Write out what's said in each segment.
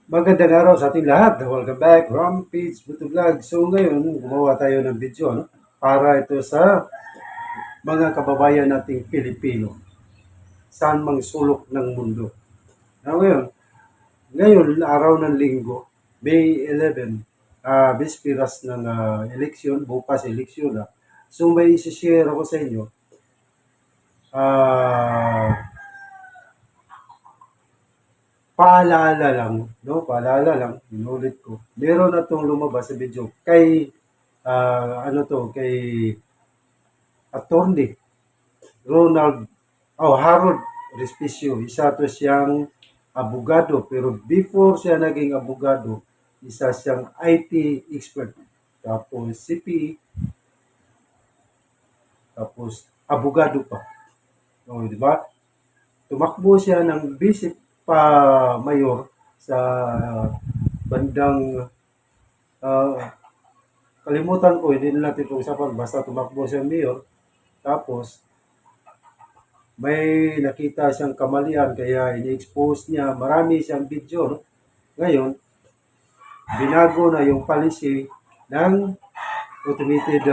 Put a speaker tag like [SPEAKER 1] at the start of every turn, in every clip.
[SPEAKER 1] Magandang araw sa ating lahat. Welcome back, Rampage Buto Vlog. So ngayon, gumawa tayo ng video para ito sa mga kababayan nating Pilipino. Saan mang sulok ng mundo. Ngayon, araw ng linggo, May 11, bispiras ng eleksyon, bukas eleksyon na. So may isi-share ako sa inyo. Paalala lang, no? Paalala lang, inulit ko. Meron na itong lumabas sa video kay, kay Attorney Harold Respicio. Isa to siyang abogado, pero before siya naging abogado, isa siyang IT expert. Tapos CPE, tapos abogado pa. O, di ba? Tumakbo siya ng vice pa mayor sa bandang kalimutan ko, hindi na natin pag-usapan, basta tumakbo siya mayor. Tapos may nakita siyang kamalian kaya ini-expose niya, marami siyang video. No? Ngayon, binago na yung policy ng automated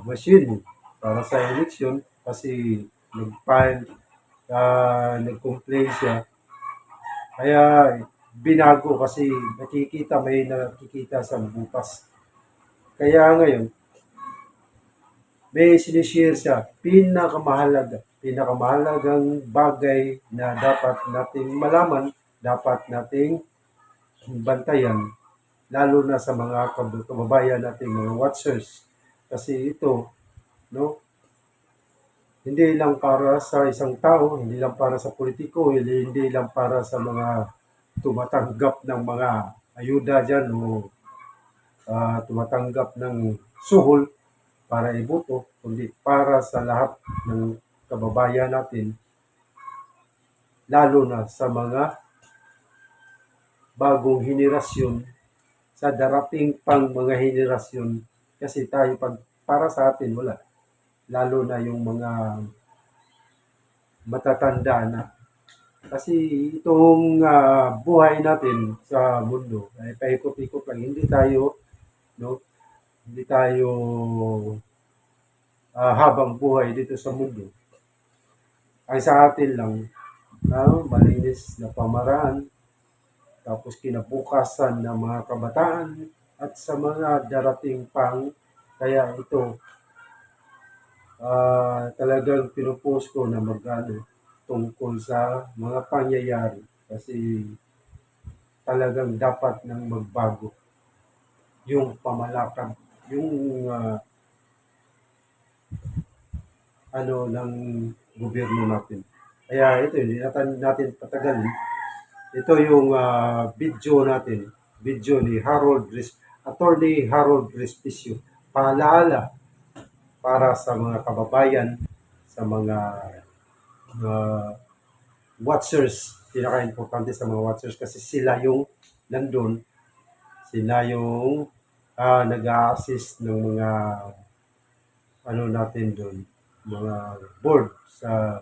[SPEAKER 1] machine para sa election kasi nag-file, nag-complain siya. Kaya binago kasi may nakikita sa bukas. Kaya ngayon, may sinishare siya, pinakamahalagang bagay na dapat nating malaman, dapat nating bantayan, lalo na sa mga kababayan nating mga watchers. Kasi ito, no, hindi lang para sa isang tao, hindi lang para sa politiko, hindi lang para sa mga tumatanggap ng mga ayuda dyan o tumatanggap ng suhol para iboto, kundi para sa lahat ng kababayan natin, lalo na sa mga bagong henerasyon, sa darating pang mga henerasyon, kasi tayo para sa atin wala. Lalo na yung mga matatanda na. Kasi itong buhay natin sa mundo ay paikot-ikot lang. Hindi tayo habang buhay dito sa mundo. Ay sa atin lang, malinis na pamaraan, tapos kinabukasan ng mga kabataan at sa mga darating pang. Kaya ito, talagang pinupost ko na tungkol sa mga pangyayari kasi talagang dapat nang magbago yung pamalakad, yung ng gobyerno natin. Kaya ito, hindi natin patagalin. Ito yung video natin, video ni Attorney Harold Respicio. Paalala para sa mga kababayan, sa mga watchers, pinaka-importante sa mga watchers kasi sila yung nandun, sila yung nag-a-assist ng mga natin doon, mga board sa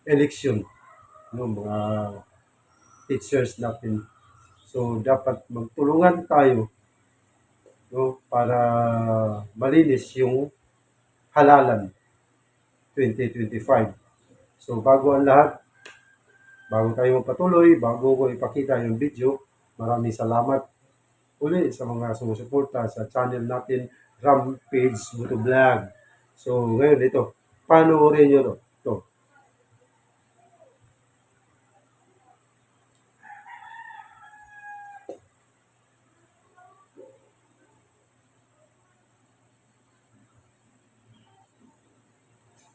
[SPEAKER 1] election, mga teachers natin. So dapat magtulungan tayo para malinis yung halalan 2025. So bago ang lahat, bago tayo magpatuloy, bago ko ipakita yung video, maraming salamat uli sa mga sumusuporta sa channel natin, Rampage Buto Vlog. So ngayon ito, panoorin nyo ito.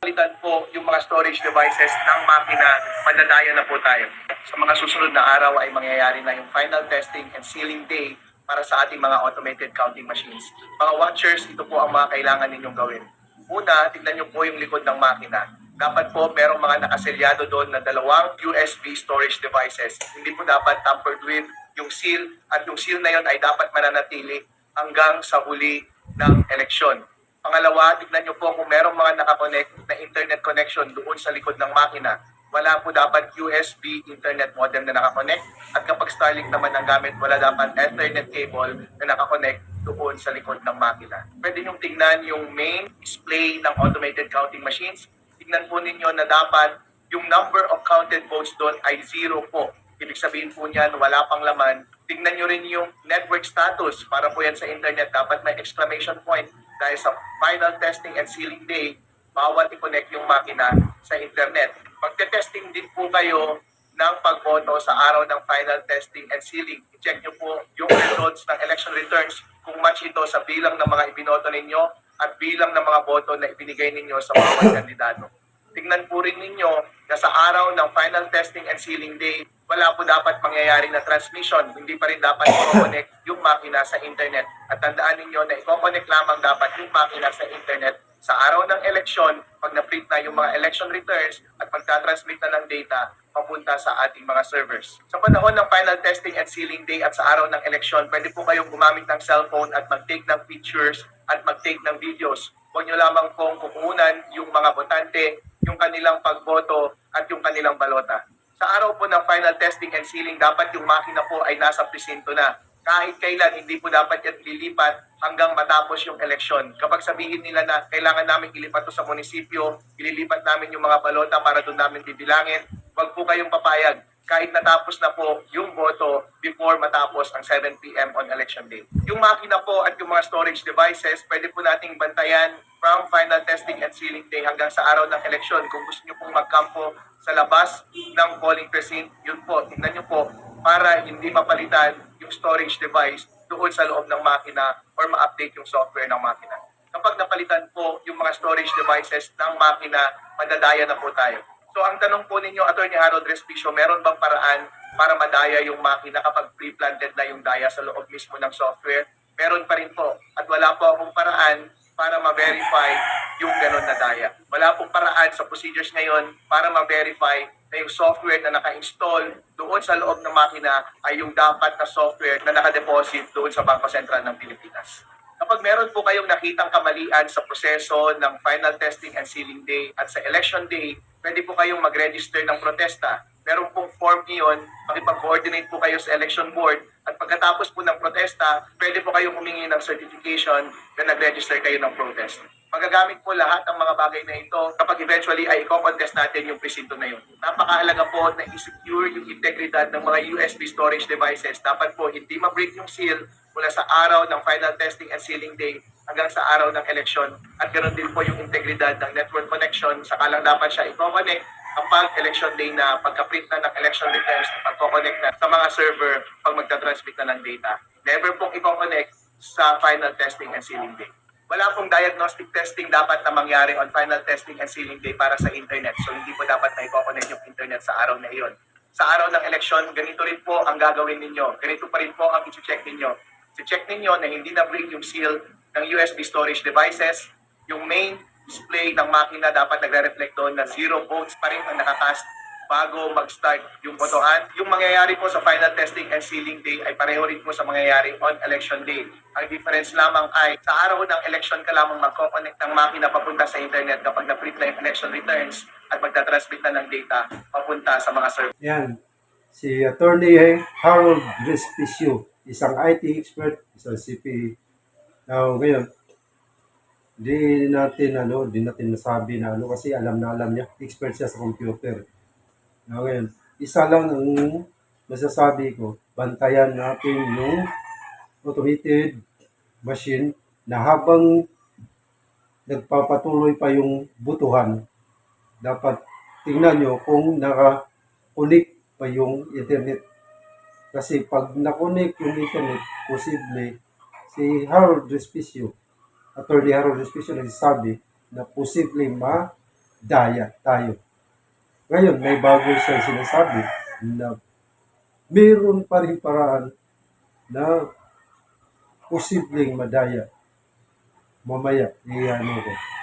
[SPEAKER 2] Palitan po yung mga storage devices ng makina, madadaya na po tayo. Sa mga susunod na araw ay mangyayari na yung final testing and sealing day para sa ating mga automated counting machines. Mga watchers, ito po ang mga kailangan ninyong gawin. Una, tignan nyo po yung likod ng makina. Dapat po merong mga nakaselyado doon na 2 USB storage devices. Hindi po dapat tampered with yung seal, at yung seal na yon ay dapat mananatili hanggang sa huli ng eleksyon. Pangalawa, tignan nyo po kung merong mga nakakonect na internet connection doon sa likod ng makina. wala po dapat USB internet modem na nakakonect. At kapag Starlink naman ang gamit, wala dapat Ethernet cable na nakakonect doon sa likod ng makina. Pwede niyong tingnan yung main display ng automated counting machines. Tingnan po ninyo na dapat yung number of counted votes doon ay 0 po. Ibig sabihin po niyan, wala pang laman. Tingnan nyo rin yung network status. Para po yan sa internet, dapat may exclamation point. Dahil sa final testing and sealing day, bawal i-connect yung makina sa internet. Magte-testing din po kayo ng pagboto sa araw ng final testing and sealing. I-check nyo po yung results ng election returns kung match ito sa bilang ng mga ibinoto ninyo at bilang ng mga boto na ibinigay ninyo sa mga kandidato. Tingnan po rin ninyo na sa araw ng final testing and sealing day, wala po dapat mangyayari na transmission. Hindi pa rin dapat i-connect yung makina sa internet. At tandaan ninyo na i-connect lamang dapat yung makina sa internet sa araw ng eleksyon, pag na-print na yung mga election returns at pagtatransmit na ng data papunta sa ating mga servers. Sa panahon ng final testing and sealing day at sa araw ng eleksyon, pwede po kayong gumamit ng cellphone at mag-take ng pictures at mag-take ng videos. Huwag nyo lamang pong kukunan yung mga botante, yung kanilang pagboto at yung kanilang balota. Sa araw po ng final testing and sealing, dapat yung makina po ay nasa presinto na. Kahit kailan, hindi po dapat yan lilipat hanggang matapos yung eleksyon. Kapag sabihin nila na kailangan namin ilipat to sa munisipyo, ililipat namin yung mga balota para doon namin bibilangin, huwag po kayong papayag. Kahit natapos na po yung boto before matapos ang 7 p.m. on election day. Yung makina po at yung mga storage devices, pwede po nating bantayan from final testing and sealing day hanggang sa araw ng eleksyon. Kung gusto nyo pong magkampo sa labas ng polling precinct, yun po, tingnan nyo po para hindi mapalitan yung storage device doon sa loob ng makina or ma-update yung software ng makina. Kapag napalitan po yung mga storage devices ng makina, madadaya na po tayo. So ang tanong po ninyo, Attorney Harold Respicio, meron bang paraan para madaya yung makina kapag pre-planted na yung daya sa loob mismo ng software? Meron pa rin po. At wala po akong paraan para ma-verify yung ganun na daya. Wala pong paraan sa procedures ngayon para ma-verify na yung software na naka-install doon sa loob ng makina ay yung dapat na software na naka-deposit doon sa Bangko Sentral ng Pilipinas. Kapag meron po kayong nakitang kamalian sa proseso ng final testing and sealing day at sa election day, pwede po kayong mag-register ng protesta. Meron pong form iyon, makipag-coordinate po kayo sa election board at pagkatapos po ng protesta, pwede po kayong humingi ng certification na nag-register kayo ng protest. Magagamit po lahat ng mga bagay na ito kapag eventually ay i-contest natin yung presinto na yun. Napakahalaga po na i-secure yung integridad ng mga USB storage devices. Dapat po hindi ma-break yung seal mula sa araw ng final testing and sealing day hanggang sa araw ng eleksyon. At ganoon din po yung integridad ng network connection. Saka lang dapat siya i-connect kapag election day na, pagka-print na ng election returns, pag-connect na sa mga server pag magta-transmit na ng data. Never pong i-connect sa final testing and sealing day. Wala pong diagnostic testing dapat na mangyari on final testing and sealing day para sa internet. So hindi po dapat na i-connect yung internet sa araw na iyon. Sa araw ng eleksyon, ganito rin po ang gagawin ninyo. Ganito pa rin po ang i-check ninyo. I-check ninyo na hindi na-break yung seal ng USB storage devices. Yung main display ng makina dapat nagre-reflect doon na 0 votes pa rin ang nakakast bago mag-start yung botohan. Yung mangyayari po sa final testing and sealing day ay pareho rin po sa mangyayari on election day. Ang difference lamang ay sa araw ng election ka lamang magkoconnect ng makina papunta sa internet kapag na-print na yung election returns at magta-transmit na ng data papunta sa mga server.
[SPEAKER 1] Yan, si Attorney Harold Respicio, isang IT expert, isang CPA. Now, ngayon, di natin nasabi na kasi alam na alam niya, expert siya sa computer. Now, ngayon, isa lang ang masasabi ko, bantayan natin yung automated machine na habang nagpapatuloy pa yung butuhan, dapat tingnan nyo kung naka-connect pa yung internet. Kasi pag na-connect yung internet, posible si Harold Respicio, Attorney Harold Respicio nagsasabi na posible ma-daya tayo. Ngayon, may bago siyang sinasabi na meron pa rin paraan na posibleng madaya. Mamaya,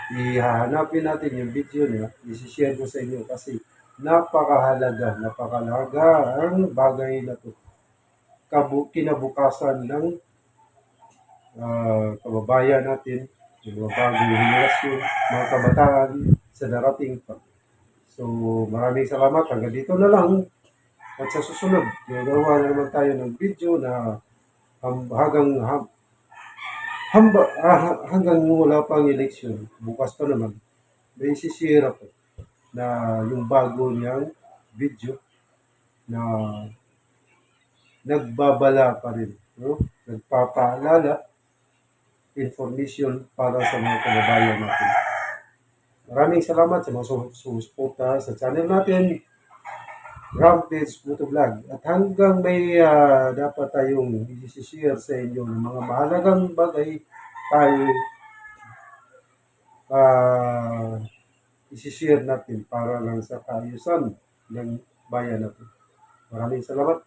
[SPEAKER 1] ihahanapin natin yung video niya, isi-share ko sa inyo kasi napakahalaga ang bagay na to. Kinabukasan ng kababayan natin, yung mga bagong henerasyon, mga kabataan sa darating So, maraming salamat. Hanggang dito na lang. At sa susunod, gagawa na naman tayo ng video na hanggang wala pang eleksyon. Bukas pa naman. May isishare ako na yung bago niyang video na nagbabala pa rin. No? Nagpapaalala information para sa mga kababayan natin. Maraming salamat sa mga sumusuporta sa channel natin, Rampage Motovlog. At hanggang may dapat tayong i-share sa inyo ng mga mahalagang bagay tayo i-share natin para lang sa kaayusan ng bayan natin. Maraming salamat.